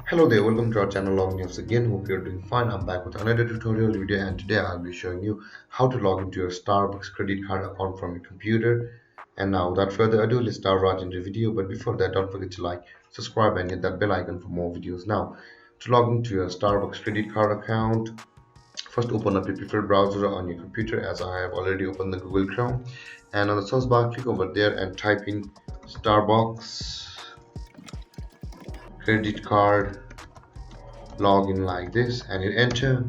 Hello there, welcome to our channel Log News again. Hope you're doing fine. I'm back with another tutorial video, and today I'll be showing you how to log into your Starbucks credit card account from your computer. And now without further ado, let's start right into the video. But before that, don't forget to like, subscribe and hit that bell icon for more videos. Now, to log into your Starbucks credit card account, first open up your preferred browser on your computer, as I have already opened the Google Chrome. And on the search bar, click over there and type in Starbucks credit card login like this, and hit enter.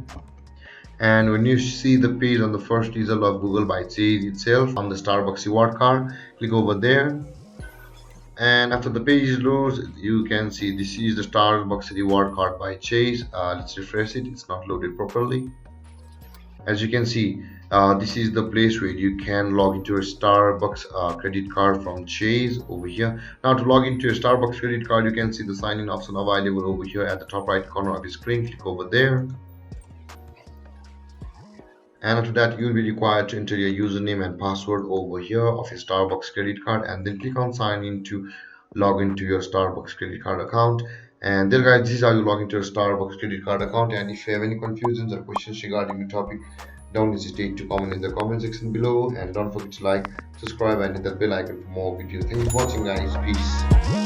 And when you see the page on the first result of Google by Chase itself on the Starbucks reward card, click over there. And after the page loads, you can see this is the Starbucks reward card by Chase. Let's refresh it, it's not loaded properly. As you can see, this is the place where you can log into your Starbucks credit card from Chase over here. Now to log into your Starbucks credit card, you can see the sign in option available over here at the top right corner of your screen. Click over there. And after that, you will be required to enter your username and password over here of your Starbucks credit card, and then click on sign in to log into your Starbucks credit card account. And there guys, this is how you log into your Starbucks credit card account. And if you have any confusions or questions regarding the topic, don't hesitate to comment in the comment section below, and don't forget to like, subscribe and hit that bell icon for more videos. Thanks for watching guys. Peace.